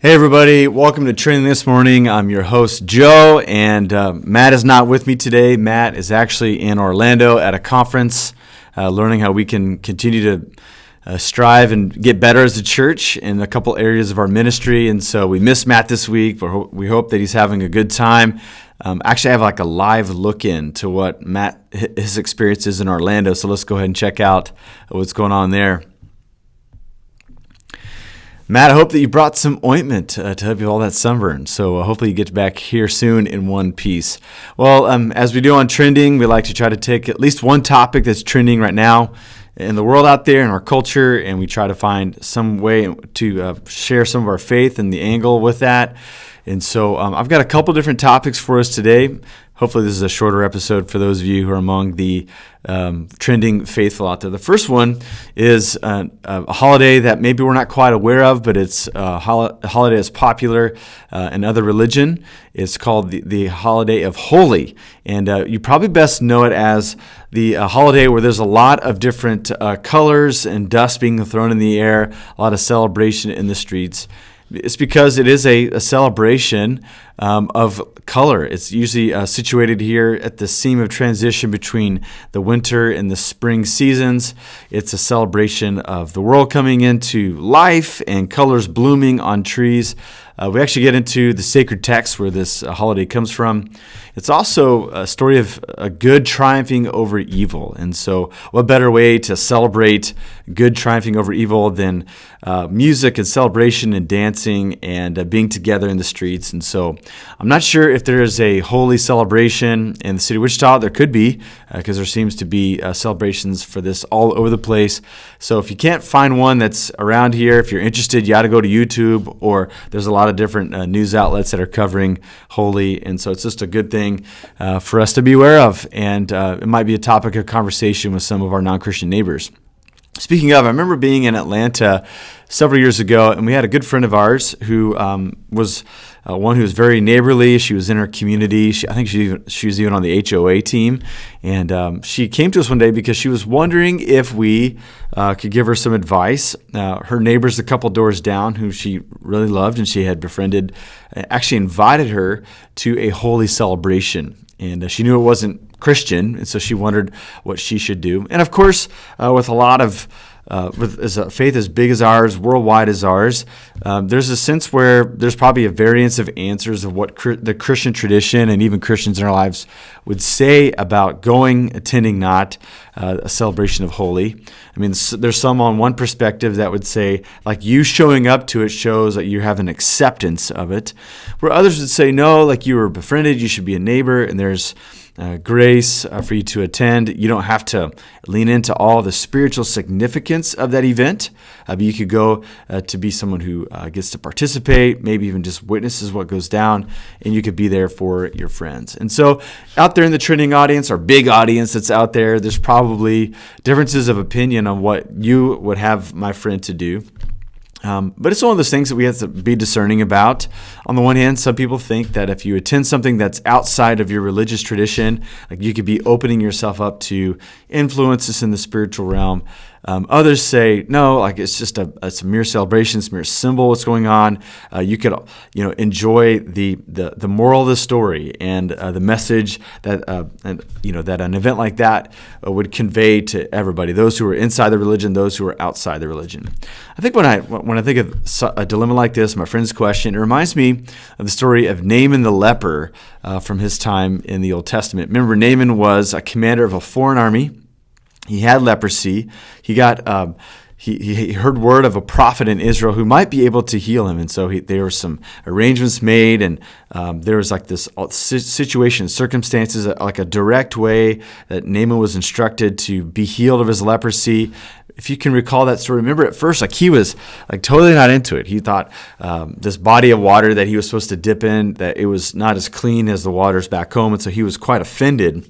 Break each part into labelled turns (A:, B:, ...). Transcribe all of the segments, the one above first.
A: Hey everybody, welcome to Training This Morning. I'm your host Joe, and Matt is not with me today. Matt is actually in Orlando at a conference, learning how we can continue to strive and get better as a church in a couple areas of our ministry. And so we missed Matt this week, but we hope that he's having a good time. Actually, I have like a live look in to what his experience is in Orlando. So let's go ahead and check out what's going on there. Matt, I hope that you brought some ointment to help you with all that sunburn. So hopefully you get back here soon in one piece. Well, as we do on Trending, we like to try to take at least one topic that's trending right now in the world out there, in our culture, and we try to find some way to share some of our faith and the angle with that. And so I've got a couple different topics for us today. Hopefully this is a shorter episode for those of you who are among the trending faithful out there. The first one is a holiday that maybe we're not quite aware of, but it's a holiday that's popular in other religion. It's called the holiday of Holi. And you probably best know it as the holiday where there's a lot of different colors and dust being thrown in the air, a lot of celebration in the streets. It's because it is a celebration of color. It's usually situated here at the seam of transition between the winter and the spring seasons. It's a celebration of the world coming into life and colors blooming on trees. We actually get into the sacred text where this holiday comes from. It's also a story of a good triumphing over evil. And so what better way to celebrate good triumphing over evil than music and celebration and dancing and being together in the streets. And so I'm not sure if there is a holy celebration in the city of Wichita. There could be, because there seems to be celebrations for this all over the place. So if you can't find one that's around here, if you're interested, you got to go to YouTube, or there's a lot of different news outlets that are covering Holi. And so it's just a good thing for us to be aware of. And it might be a topic of conversation with some of our non-Christian neighbors. Speaking of, I remember being in Atlanta several years ago, and we had a good friend of ours who was one who was very neighborly. She was in her community. I think she was even on the HOA team. And she came to us one day because she was wondering if we could give her some advice. Her neighbors a couple doors down, who she really loved and she had befriended, actually invited her to a holy celebration. And she knew it wasn't Christian, and so she wondered what she should do. And of course, with a lot of with a faith as big as ours, worldwide as ours, there's a sense where there's probably a variance of answers of what the Christian tradition and even Christians in our lives would say about attending not a celebration of Holi. I mean, there's some on one perspective that would say, like, you showing up to it shows that you have an acceptance of it, where others would say, no, like, you were befriended, you should be a neighbor, and there's grace for you to attend. You don't have to lean into all the spiritual significance of that event, but you could go to be someone who gets to participate, maybe even just witnesses what goes down, and you could be there for your friends. And so out there in the trending audience, our big audience that's out there, there's probably differences of opinion on what you would have my friend to do. But it's one of those things that we have to be discerning about. On the one hand, some people think that if you attend something that's outside of your religious tradition, like, you could be opening yourself up to influences in the spiritual realm. Others say, no, like, it's a mere celebration, it's a mere symbol, what's going on. You could, enjoy the moral of the story and the message that, that an event like that would convey to everybody, those who are inside the religion, those who are outside the religion. I think when I think of a dilemma like this, my friend's question, it reminds me of the story of Naaman the leper from his time in the Old Testament. Remember, Naaman was a commander of a foreign army. He had leprosy. He got he heard word of a prophet in Israel who might be able to heal him, and so there were some arrangements made, and there was like this situation, circumstances, like a direct way that Naaman was instructed to be healed of his leprosy. If you can recall that story, remember at first, like, he was like totally not into it. He thought this body of water that he was supposed to dip in, that it was not as clean as the waters back home, and so he was quite offended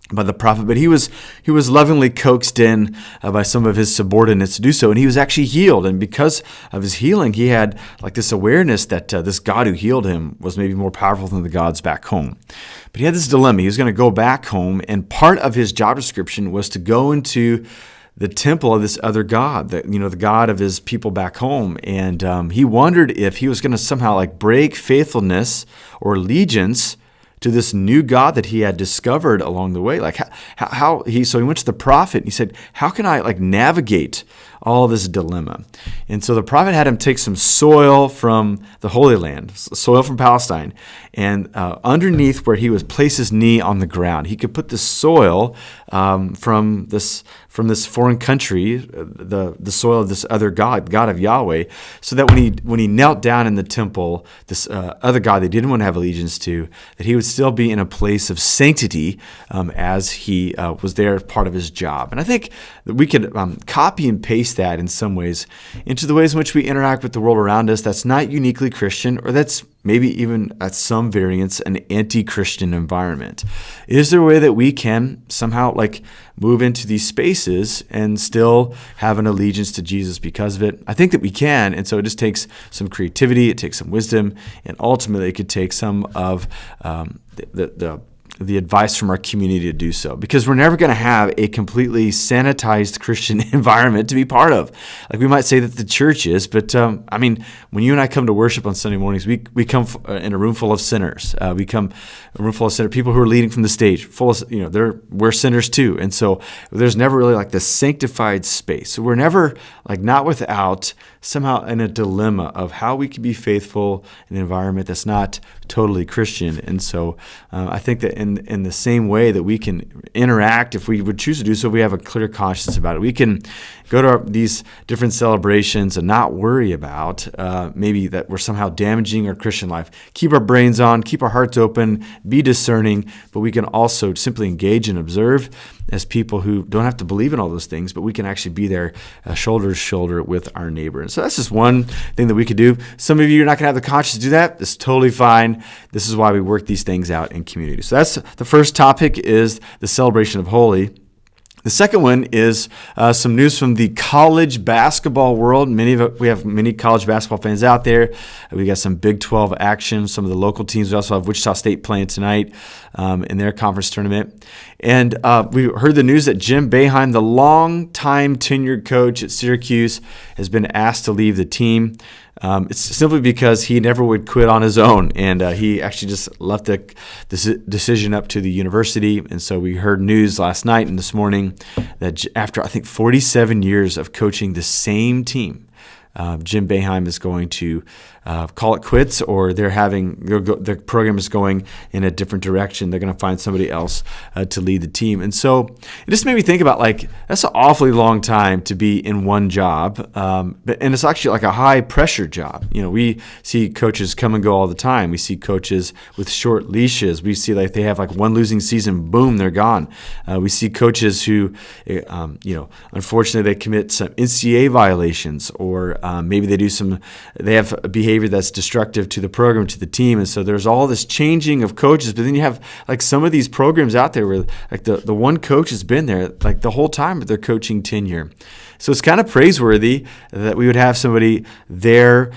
A: by the prophet, but he was lovingly coaxed in by some of his subordinates to do so, and he was actually healed. And because of his healing, he had like this awareness that this God who healed him was maybe more powerful than the gods back home. But he had this dilemma. He was going to go back home, and part of his job description was to go into the temple of this other god, the God of his people back home. And he wondered if he was going to somehow like break faithfulness or allegiance to this new God that he had discovered along the way. Like so he went to the prophet and he said, how can I like navigate all this dilemma? And so the prophet had him take some soil from the Holy Land, soil from Palestine, and underneath where he was place his knee on the ground. He could put the soil from this foreign country, the soil of this other God of Yahweh, so that when he knelt down in the temple, this other God they didn't want to have allegiance to, that he would still be in a place of sanctity as he was there as part of his job. And I think that we could copy and paste that in some ways into the ways in which we interact with the world around us that's not uniquely Christian, or that's maybe even at some variance an anti-Christian environment. Is there a way that we can somehow like move into these spaces and still have an allegiance to Jesus because of it? I think that we can, and so it just takes some creativity, it takes some wisdom, and ultimately it could take some of the advice from our community to do so, because we're never going to have a completely sanitized Christian environment to be part of. Like we might say that the church is, but I mean, when you and I come to worship on Sunday mornings, we come in a room full of sinners. We come a room full of sinners, people who are leading from the stage, full of, we're sinners too. And so there's never really like this sanctified space. So we're never like not without somehow in a dilemma of how we can be faithful in an environment that's not totally Christian. And so I think that in the same way that we can interact, if we would choose to do so, we have a clear conscience about it. We can go to these different celebrations and not worry about maybe that we're somehow damaging our Christian life. Keep our brains on, keep our hearts open, be discerning, but we can also simply engage and observe as people who don't have to believe in all those things, but we can actually be there shoulder to shoulder with our neighbor. And so that's just one thing that we could do. Some of you are not going to have the conscience to do that. It's totally fine. This is why we work these things out in community. So that's the first topic, is the celebration of Holi. The second one is some news from the college basketball world. We have many college basketball fans out there. We got some Big 12 action. Some of the local teams. We also have Wichita State playing tonight in their conference tournament. And we heard the news that Jim Boeheim, the longtime tenured coach at Syracuse, has been asked to leave the team. It's simply because he never would quit on his own, and he actually just left the decision up to the university. And so we heard news last night and this morning that after, I think, 47 years of coaching the same team, Jim Boeheim is going to call it quits, or the program is going in a different direction. They're going to find somebody else to lead the team. And so it just made me think about, like, that's an awfully long time to be in one job, and it's actually like a high pressure job. We see coaches come and go all the time. We see coaches with short leashes. We see like they have like one losing season, boom, they're gone. We see coaches who, unfortunately, they commit some NCAA violations, or maybe they have behavior that's destructive to the program, to the team. And so there's all this changing of coaches, but then you have like some of these programs out there where like the one coach has been there like the whole time of their coaching tenure. So it's kind of praiseworthy that we would have somebody there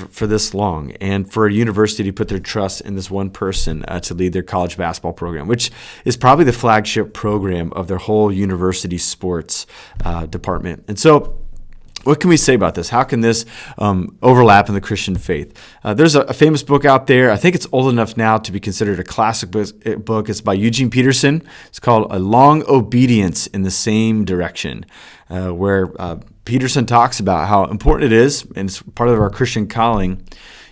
A: for this long, and for a university to put their trust in this one person to lead their college basketball program, which is probably the flagship program of their whole university sports department. And so what can we say about this? How can this overlap in the Christian faith? There's a famous book out there. I think it's old enough now to be considered a classic book. It's by Eugene Peterson. It's called A Long Obedience in the Same Direction, where Peterson talks about how important it is, and it's part of our Christian calling,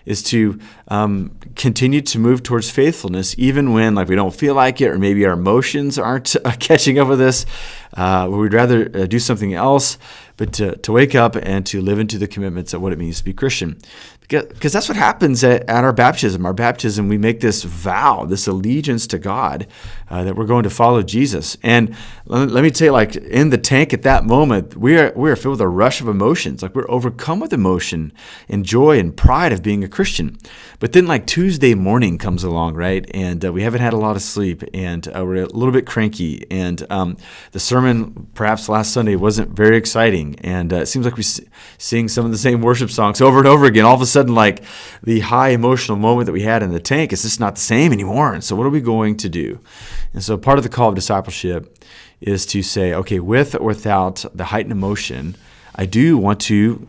A: is to continue to move towards faithfulness, even when we don't feel like it, or maybe our emotions aren't catching up with us. We'd rather do something else, but to wake up and to live into the commitments of what it means to be Christian. Because that's what happens at our baptism. Our baptism, we make this vow, this allegiance to God, that we're going to follow Jesus. And let me tell you, in the tank at that moment, we are filled with a rush of emotions. We're overcome with emotion and joy and pride of being a Christian. But then Tuesday morning comes along, right? And we haven't had a lot of sleep, and we're a little bit cranky. And the sermon, perhaps last Sunday, wasn't very exciting. And it seems like we sing some of the same worship songs over and over again. All of a sudden, the high emotional moment that we had in the tank is just not the same anymore. And so what are we going to do? And so part of the call of discipleship is to say, okay, with or without the heightened emotion, I do want to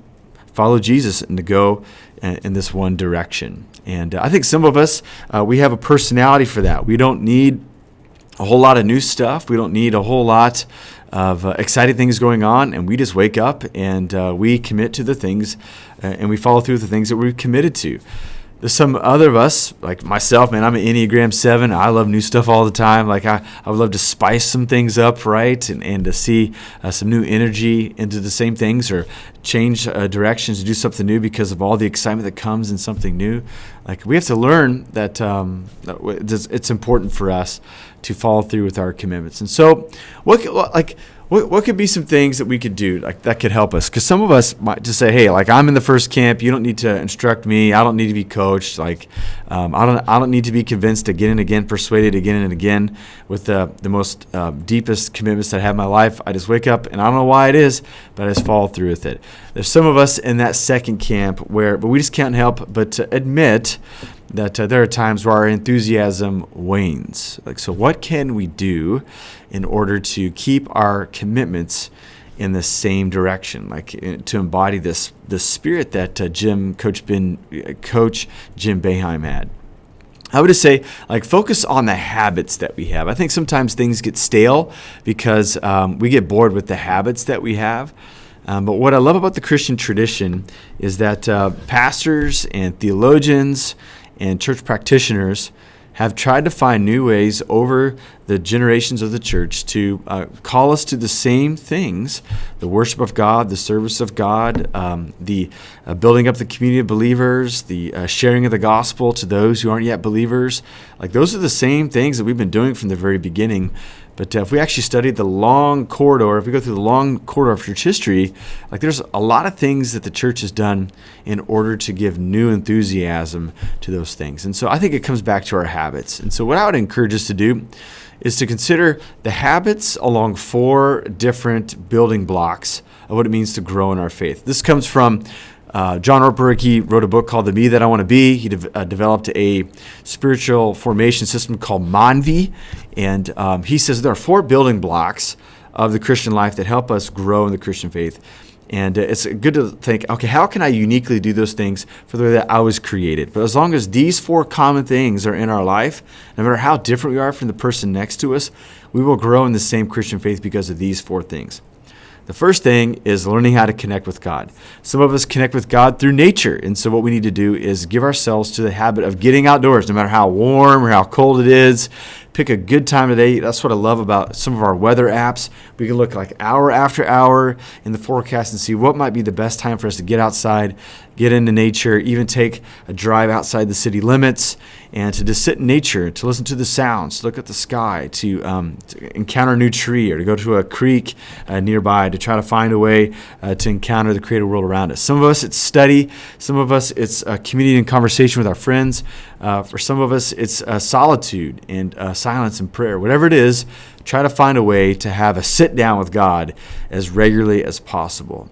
A: follow Jesus and to go in this one direction. And I think some of us, we have a personality for that. We don't need a whole lot of new stuff. We don't need a whole lot of exciting things going on, and we just wake up and we commit to the things and we follow through with the things that we're committed to. There's some other of us, like myself, man, I'm an Enneagram 7. I love new stuff all the time. Like I would love to spice some things up, right? And to see some new energy into the same things, or change directions to do something new because of all the excitement that comes in something new. Like we have to learn that it's important for us to follow through with our commitments. And so what could be some things that we could do like that could help us? Because some of us might just say, hey, like I'm in the first camp. You don't need to instruct me. I don't need to be coached. Like I don't need to be convinced again and again, persuaded again and again with the most deepest commitments that I have in my life. I just wake up and I don't know why it is, but I just follow through with it. There's some of us in that second camp but we just can't help but to admit that there are times where our enthusiasm wanes. Like, so what can we do in order to keep our commitments in the same direction, like to embody this spirit that Coach Jim Boeheim had? I would just say, like, focus on the habits that we have. I think sometimes things get stale because we get bored with the habits that we have. But what I love about the Christian tradition is that pastors and theologians and church practitioners have tried to find new ways over the generations of the church to call us to the same things: the worship of God, the service of God, the building up the community of believers, the sharing of the gospel to those who aren't yet believers. Like, those are the same things that we've been doing from the very beginning. But if we actually study the long corridor, if we go through the long corridor of church history, like, there's a lot of things that the church has done in order to give new enthusiasm to those things. And so I think it comes back to our habits. And so what I would encourage us to do is to consider the habits along 4 different building blocks of what it means to grow in our faith. This comes from John Ortberg. He wrote a book called The Me That I Want to Be. He developed a spiritual formation system called Manvi. And he says there are 4 building blocks of the Christian life that help us grow in the Christian faith. And it's good to think, okay, how can I uniquely do those things for the way that I was created? But as long as these 4 common things are in our life, no matter how different we are from the person next to us, we will grow in the same Christian faith because of these 4 things. The first thing is learning how to connect with God. Some of us connect with God through nature. And so what we need to do is give ourselves to the habit of getting outdoors, no matter how warm or how cold it is. Pick a good time of day. That's what I love about some of our weather apps. We can look like hour after hour in the forecast and see what might be the best time for us to get outside, get into nature, even take a drive outside the city limits, and to just sit in nature, to listen to the sounds, to look at the sky, to encounter a new tree, or to go to a creek nearby to try to find a way to encounter the created world around us. Some of us, it's study. Some of us, it's community and conversation with our friends. For some of us, it's solitude and silence and prayer. Whatever it is, try to find a way to have a sit down with God as regularly as possible.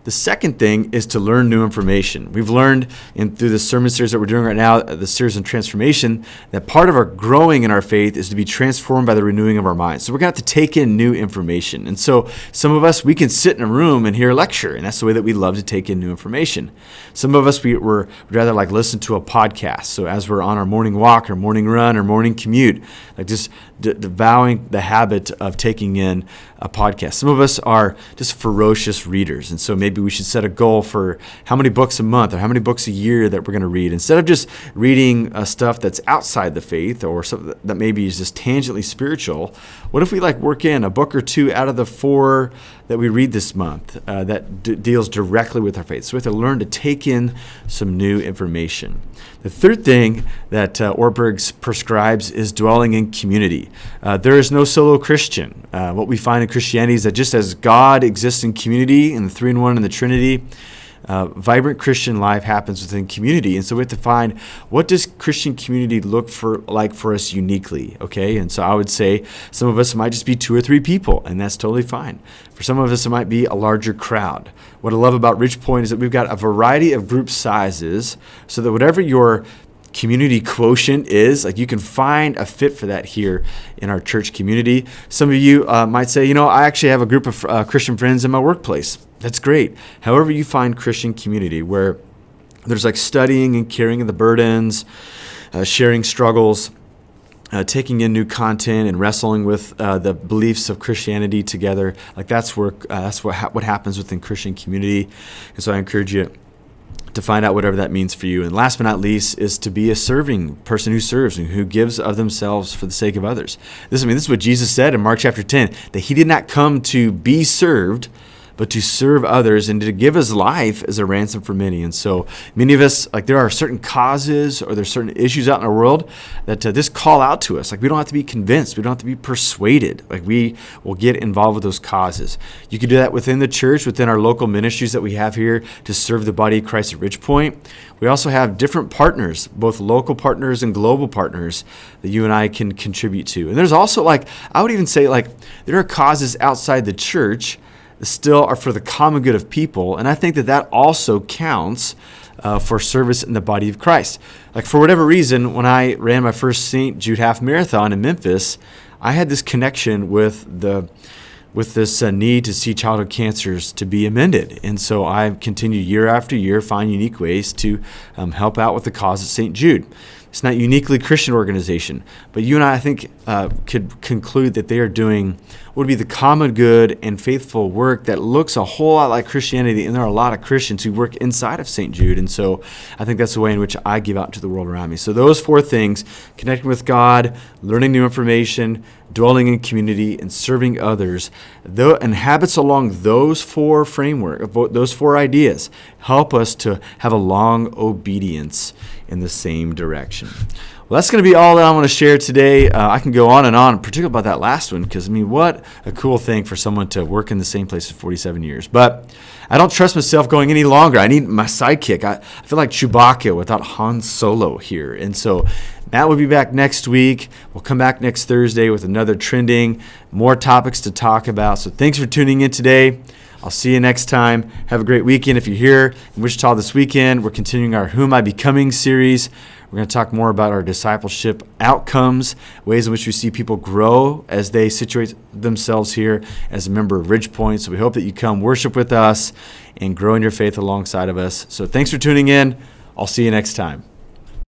A: The second thing is to learn new information. We've learned through the sermon series that we're doing right now, the series on transformation, that part of our growing in our faith is to be transformed by the renewing of our minds. So we're going to have to take in new information. And so some of us, we can sit in a room and hear a lecture, and that's the way that we love to take in new information. Some of us, we'd rather like listen to a podcast. So as we're on our morning walk or morning run or morning commute, like just devouring the habit of taking in a podcast. Some of us are just ferocious readers, and so maybe we should set a goal for how many books a month or how many books a year that we're going to read. Instead of just reading stuff that's outside the faith or something that maybe is just tangentially spiritual, what if we work in a book or 2 out of the 4 that we read this month that deals directly with our faith? So we have to learn to take in some new information. The third thing that Ortberg prescribes is dwelling in community. There is no solo Christian. What we find in Christianity is that just as God exists in community, in the 3-in-1 and the Trinity, vibrant Christian life happens within community. And so we have to find, what does Christian community look like for us uniquely, okay? And so I would say some of us, it might just be 2 or 3 people, and that's totally fine. For some of us, it might be a larger crowd. What I love about Ridgepoint is that we've got a variety of group sizes so that whatever your community quotient is. Like, you can find a fit for that here in our church community. Some of you might say, I actually have a group of Christian friends in my workplace. That's great. However you find Christian community where there's like studying and carrying the burdens, sharing struggles, taking in new content and wrestling with the beliefs of Christianity together. Like, that's what happens within Christian community. And so I encourage you to find out whatever that means for you. And last but not least is to be a serving person who serves and who gives of themselves for the sake of others. This is what Jesus said in Mark chapter 10, that he did not come to be served, but to serve others and to give his life as a ransom for many. And so many of us, like, there are certain causes or there's certain issues out in our world that this call out to us. Like, we don't have to be convinced. We don't have to be persuaded. Like, we will get involved with those causes. You can do that within the church, within our local ministries that we have here to serve the body of Christ at Ridgepoint. We also have different partners, both local partners and global partners that you and I can contribute to. And there's also, like, I would even say, like, there are causes outside the church still are for the common good of people. And I think that also counts for service in the body of Christ. Like, for whatever reason, when I ran my first St. Jude half marathon in Memphis, I had this connection with this need to see childhood cancers to be amended. And so I continue year after year, find unique ways to help out with the cause of St. Jude. It's not a uniquely Christian organization, but you and I think, could conclude that they are doing what would be the common good and faithful work that looks a whole lot like Christianity, and there are a lot of Christians who work inside of St. Jude, and so I think that's the way in which I give out to the world around me. So those 4 things: connecting with God, learning new information, dwelling in community, and serving others, and habits along those 4 those 4 ideas help us to have a long obedience in the same direction. Well, that's going to be all that I want to share today. I can go on and on, particularly about that last one, because, what a cool thing for someone to work in the same place for 47 years. But I don't trust myself going any longer. I need my sidekick. I feel like Chewbacca without Han Solo here. And so Matt will be back next week. We'll come back next Thursday with another trending, more topics to talk about. So thanks for tuning in today. I'll see you next time. Have a great weekend. If you're here in Wichita this weekend, we're continuing our Who Am I Becoming series. We're going to talk more about our discipleship outcomes, ways in which we see people grow as they situate themselves here as a member of Ridgepoint. So we hope that you come worship with us and grow in your faith alongside of us. So thanks for tuning in. I'll see you next time.